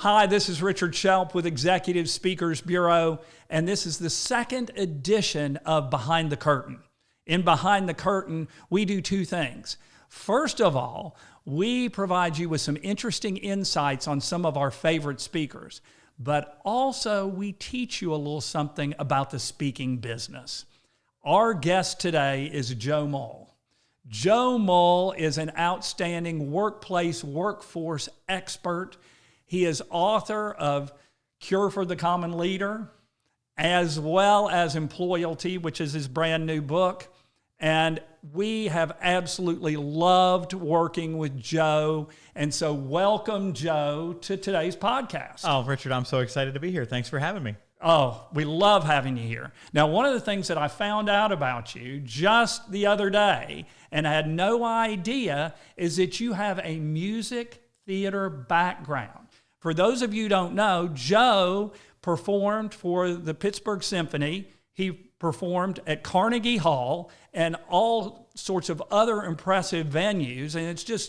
Hi, this is Richard Schelp with Executive Speakers Bureau, and this is the second edition of Behind the Curtain. In Behind the Curtain, we do two things. First of all, we provide you with some interesting insights on some of our favorite speakers, but also we teach you a little something about the speaking business. Our guest today is Joe Mull. Joe Mull is an outstanding workforce expert. He is author of Cure for the Common Leader, as well as Employalty, which is his brand new book. And we have absolutely loved working with Joe. And so welcome, Joe, to today's podcast. Oh, Richard, I'm so excited to be here. Thanks for having me. Oh, we love having you here. Now, one of the things that I found out about you just the other day, and I had no idea, is that you have a music theater background. For those of you who don't know, Joe performed for the Pittsburgh Symphony. He performed at Carnegie Hall and all sorts of other impressive venues. And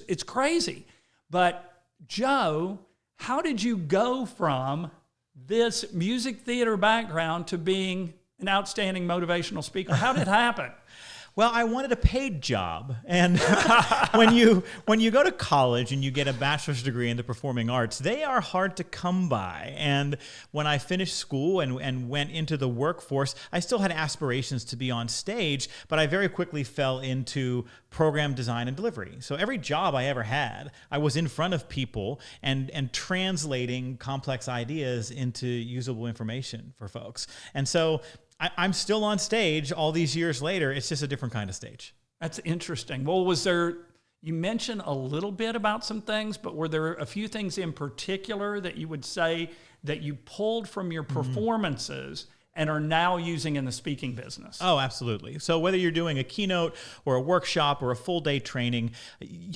it's crazy. But Joe, how did you go from this music theater background to being an outstanding motivational speaker? How did it happen? Well, I wanted a paid job. And when you go to college and you get a bachelor's degree in the performing arts, they are hard to come by. And when I finished school and went into the workforce, I still had aspirations to be on stage, but I very quickly fell into program design and delivery. So every job I ever had, I was in front of people and translating complex ideas into usable information for folks. And so I'm still on stage all these years later. It's just a different kind of stage. That's interesting. Well, you mentioned a little bit about some things, but were there a few things in particular that you would say that you pulled from your performances and are now using in the speaking business? Oh, absolutely. So whether you're doing a keynote or a workshop or a full day training,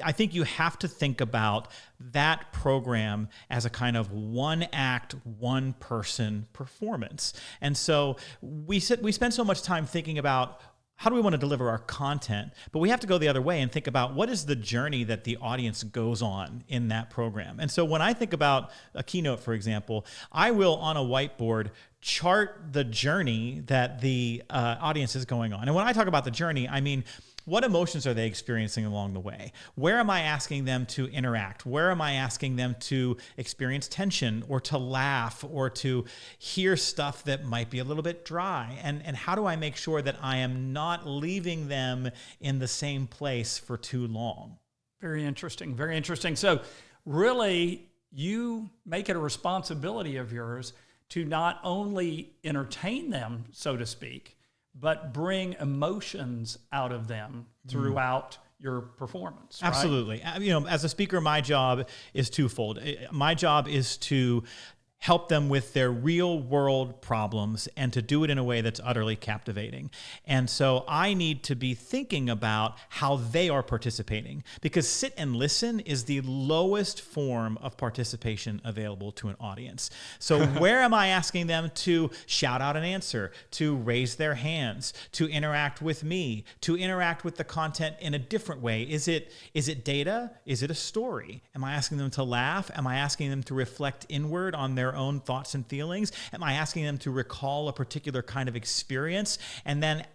I think you have to think about that program as a kind of one act, one person performance. And so we spend so much time thinking about how do we want to deliver our content, but we have to go the other way and think about what is the journey that the audience goes on in that program. And so when I think about a keynote, for example, I will on a whiteboard chart the journey that the audience is going on. And when I talk about the journey, I mean, what emotions are they experiencing along the way? Where am I asking them to interact? Where am I asking them to experience tension or to laugh or to hear stuff that might be a little bit dry? And how do I make sure that I am not leaving them in the same place for too long? Very interesting, very interesting. So really, you make it a responsibility of yours to not only entertain them, so to speak, but bring emotions out of them throughout your performance. Right? Absolutely. As a speaker, my job is twofold. My job is to help them with their real world problems and to do it in a way that's utterly captivating. And so I need to be thinking about how they are participating, because sit and listen is the lowest form of participation available to an audience. So where am I asking them to shout out an answer, to raise their hands, to interact with me, to interact with the content in a different way? Is it data? Is it a story? Am I asking them to laugh? Am I asking them to reflect inward on their own thoughts and feelings? Am I asking them to recall a particular kind of experience? And then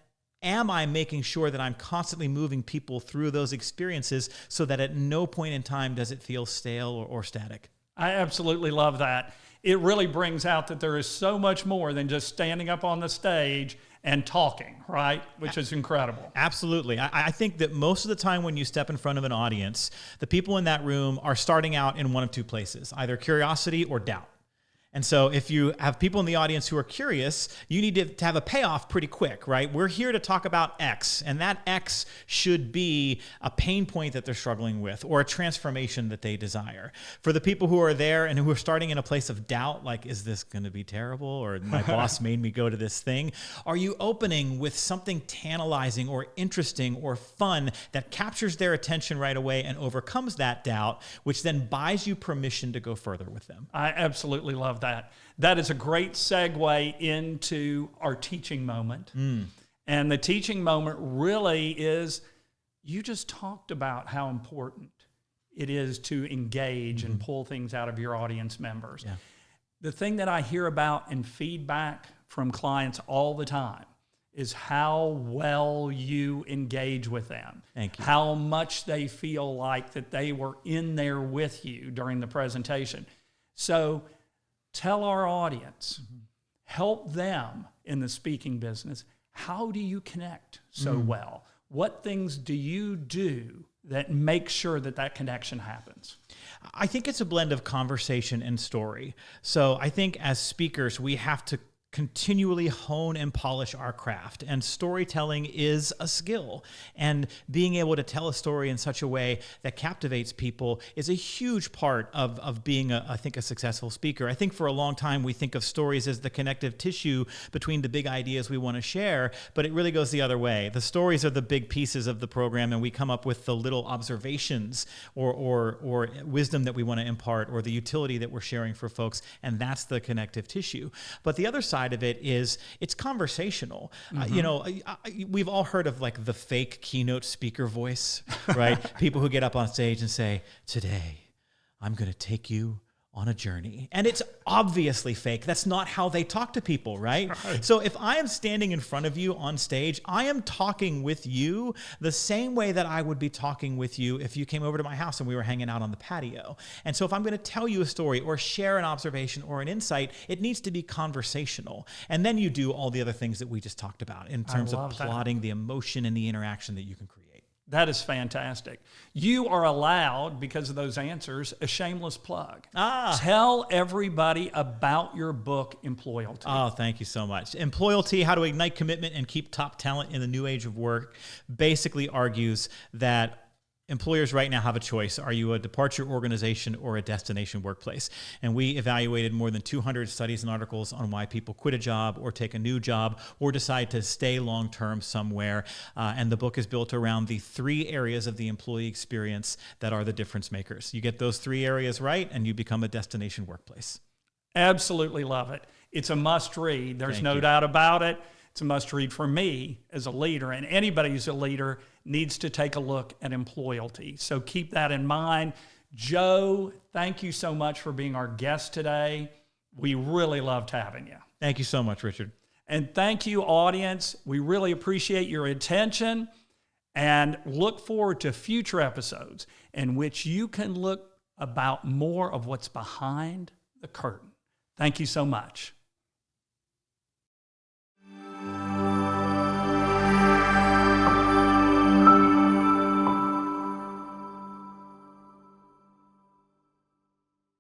am I making sure that I'm constantly moving people through those experiences so that at no point in time does it feel stale or static? I absolutely love that. It really brings out that there is so much more than just standing up on the stage and talking, right? Which is incredible. Absolutely. I think that most of the time when you step in front of an audience, the people in that room are starting out in one of two places, either curiosity or doubt. And so if you have people in the audience who are curious, you need to have a payoff pretty quick, right? We're here to talk about X, and that X should be a pain point that they're struggling with or a transformation that they desire. For the people who are there and who are starting in a place of doubt, like, is this going to be terrible? Or my boss made me go to this thing. Are you opening with something tantalizing or interesting or fun that captures their attention right away and overcomes that doubt, which then buys you permission to go further with them? I absolutely love that. That is a great segue into our teaching moment. And the teaching moment really is, you just talked about how important it is to engage and pull things out of your audience members. Yeah. The thing that I hear about in feedback from clients all the time is how well you engage with them. Thank you. How much they feel like that they were in there with you during the presentation. So tell our audience, help them in the speaking business. How do you connect so well? What things do you do that make sure that that connection happens? I think it's a blend of conversation and story. So I think as speakers, we have to continually hone and polish our craft. And storytelling is a skill. And being able to tell a story in such a way that captivates people is a huge part of being, I think, a successful speaker. I think for a long time, we think of stories as the connective tissue between the big ideas we want to share, but it really goes the other way. The stories are the big pieces of the program, and we come up with the little observations or wisdom that we want to impart or the utility that we're sharing for folks, and that's the connective tissue. But the other side of it is it's conversational. We've all heard of like the fake keynote speaker voice, right? People who get up on stage and say, "Today, I'm going to take you on a journey." And it's obviously fake. That's not how they talk to people, right? So if I am standing in front of you on stage, I am talking with you the same way that I would be talking with you if you came over to my house and we were hanging out on the patio. And so if I'm going to tell you a story or share an observation or an insight, it needs to be conversational. And then you do all the other things that we just talked about in terms of plotting the emotion and the interaction that you can create. That is fantastic. You are allowed, because of those answers, a shameless plug. Tell everybody about your book, Employalty. Oh, thank you so much. Employalty, How to Ignite Commitment and Keep Top Talent in the New Age of Work, basically argues that employers right now have a choice. Are you a departure organization or a destination workplace? And we evaluated more than 200 studies and articles on why people quit a job or take a new job or decide to stay long-term somewhere. And the book is built around the 3 areas of the employee experience that are the difference makers. You get those 3 areas right, and you become a destination workplace. Absolutely love it. It's a must read. There's no doubt about it. It's a must read for me as a leader, and anybody who's a leader needs to take a look at Employalty. So keep that in mind. Joe, thank you so much for being our guest today. We really loved having you. Thank you so much, Richard. And thank you, audience. We really appreciate your attention and look forward to future episodes in which you can look about more of what's behind the curtain. Thank you so much.